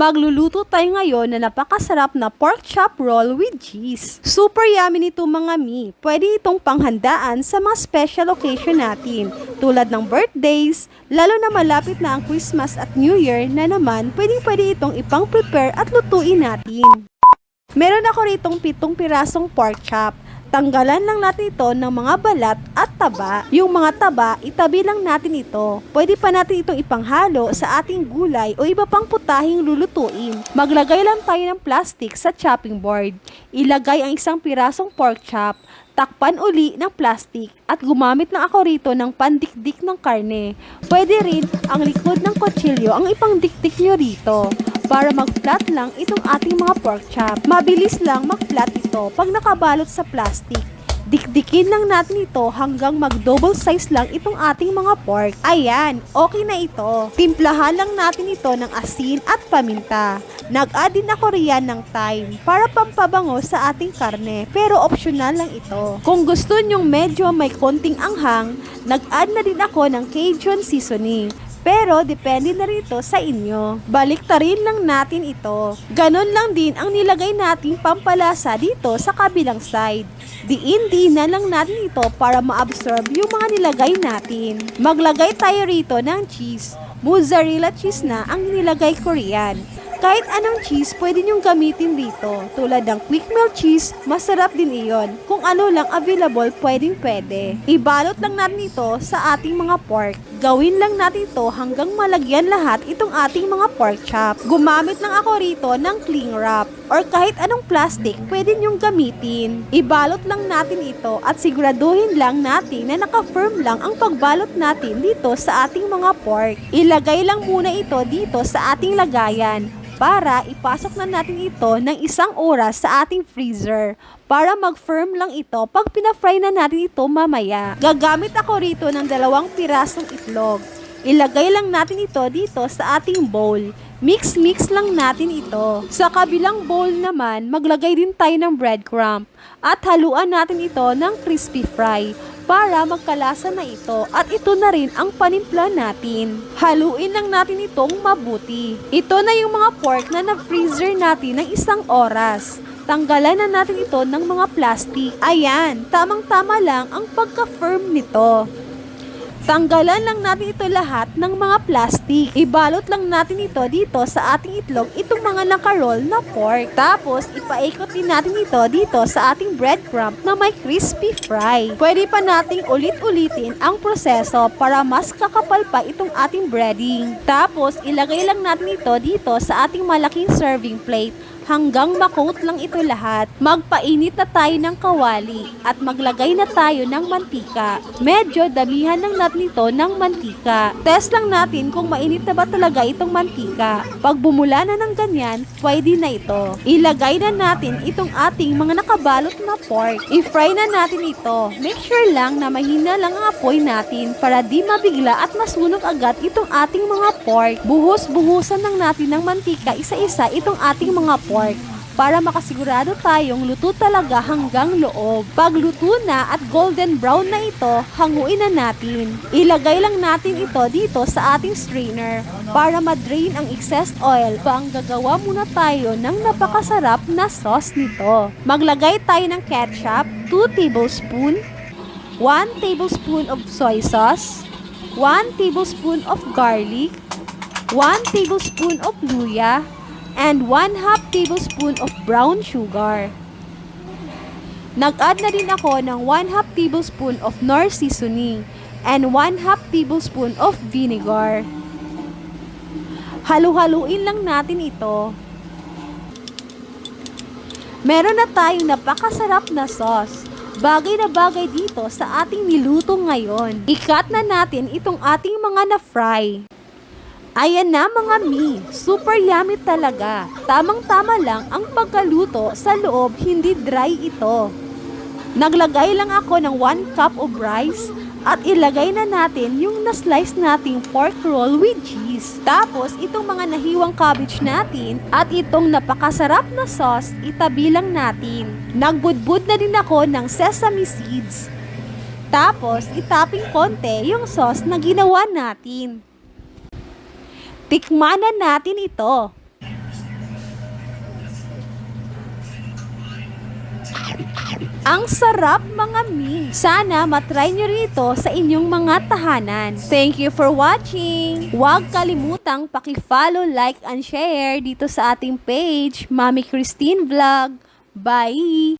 Magluluto tayo ngayon na napakasarap na pork chop roll with cheese. Super yummy nito mga mi. Pwede itong panghandaan sa mga special occasion natin, tulad ng birthdays, lalo na malapit na ang Christmas at New Year na naman, pwede itong ipang-prepare at lutuin natin. Meron ako ritong 7 pirasong pork chop. Tanggalan lang natin ito ng mga balat at taba. Yung mga taba, itabi lang natin ito. Pwede pa natin itong ipanghalo sa ating gulay o iba pang putahing lulutuin. Maglagay lang tayo ng plastic sa chopping board. Ilagay ang 1 pirasong pork chop. Takpan uli ng plastic at gumamit na ako rito ng pandikdik ng karne. Pwede rin ang likod ng kutsilyo ang ipangdikdik nyo rito para mag-flat lang itong ating mga pork chop. Mabilis lang mag-flat ito pag nakabalot sa plastic. Dikdikin lang natin ito hanggang mag-double size lang itong ating mga pork. Ayan, okay na ito. Timplahan lang natin ito ng asin at paminta. Nag-add din ako riyan ng thyme para pampabango sa ating karne, pero optional lang ito. Kung gusto nyong medyo may konting anghang, nag-add na din ako ng Cajun seasoning. Pero depende na rin ito sa inyo. Baliktarin lang natin ito. Ganon lang din ang nilagay nating pampalasa dito sa kabilang side. Diin na lang natin ito para ma-absorb yung mga nilagay natin. Maglagay tayo rito ng cheese. Mozzarella cheese na ang nilagay ko riyan. Kahit anong cheese pwede nyong gamitin dito. Tulad ng quick melt cheese, masarap din iyon. Kung ano lang available, pwede. Ibalot lang natin ito sa ating mga pork. Gawin lang natin ito hanggang malagyan lahat itong ating mga pork chop. Gumamit lang ako rito ng cling wrap or kahit anong plastic pwede nyong gamitin. Ibalot lang natin ito at siguraduhin lang natin na naka-firm lang ang pagbalot natin dito sa ating mga pork. Ilagay lang muna ito dito sa ating lagayan para ipasok na natin ito ng 1 oras sa ating freezer para mag-firm lang ito pag pina-fry na natin ito mamaya. Gagamit ako rito ng 2 pirasong itlog. Ilagay lang natin ito dito sa ating bowl. Mix lang natin ito. Sa kabilang bowl naman, maglagay din tayo ng breadcrumb at haluan natin ito ng crispy fry para magkalasa na ito at ito na rin ang panimpla natin. Haluin lang natin itong mabuti. Ito na yung mga pork na na-freezer natin ng 1 oras. Tanggalan na natin ito ng mga plastic. Ayan, tamang-tama lang ang pagka-firm nito. Tanggalan lang natin ito lahat ng mga plastic. Ibalot lang natin ito dito sa ating itlog, itong mga nakaroll na pork. Tapos, ipaikot din natin ito dito sa ating breadcrumb na may crispy fry. Pwede pa nating ulit-ulitin ang proseso para mas kakapal pa itong ating breading. Tapos, ilagay lang natin ito dito sa ating malaking serving plate hanggang makoat lang ito lahat. Magpainit na tayo ng kawali at maglagay na tayo ng mantika. Medyo damihan lang natin ito ng mantika. Test lang natin kung mainit na ba talaga itong mantika. Pag bumula na ng ganyan, pwede na ito. Ilagay na natin itong ating mga nakabalot na pork. I-fry na natin ito. Make sure lang na mahina lang ang apoy natin para di mabigla at masunog agad itong ating mga pork. Buhos-buhusan lang natin ng mantika isa-isa itong ating mga pork para makasigurado tayong luto talaga hanggang loob. Pag luto na at golden brown na ito, hanguin na natin. Ilagay lang natin ito dito sa ating strainer para ma-drain ang excess oil. Gagawa muna tayo ng napakasarap na sauce nito. Maglagay tayo ng ketchup, 2 tablespoon, 1 tablespoon of soy sauce, 1 tablespoon of garlic, 1 tablespoon of luya, and 1/2 tablespoon of brown sugar. Nag-add na din ako ng 1/2 tablespoon of Knorr seasoning and 1/2 tablespoon of vinegar. Halu-haluin lang natin ito. Meron na tayong napakasarap na sauce. Bagay na bagay dito sa ating niluto ngayon. I-cut na natin itong ating mga na-fry. Ayan na mga mi, super yummy talaga. Tamang-tama lang ang pagkaluto sa loob, hindi dry ito. Naglagay lang ako ng 1 cup of rice at ilagay na natin yung na-slice nating pork roll with cheese. Tapos itong mga nahiwang cabbage natin at itong napakasarap na sauce, itabi lang natin. Nagbudbud na din ako ng sesame seeds. Tapos itaping konti yung sauce na ginawa natin. Tikman na natin ito. Ang sarap mga mi! Sana matry nyo rito sa inyong mga tahanan. Thank you for watching! Huwag kalimutang paki-follow, like, and share dito sa ating page, Mami Christine Vlog. Bye!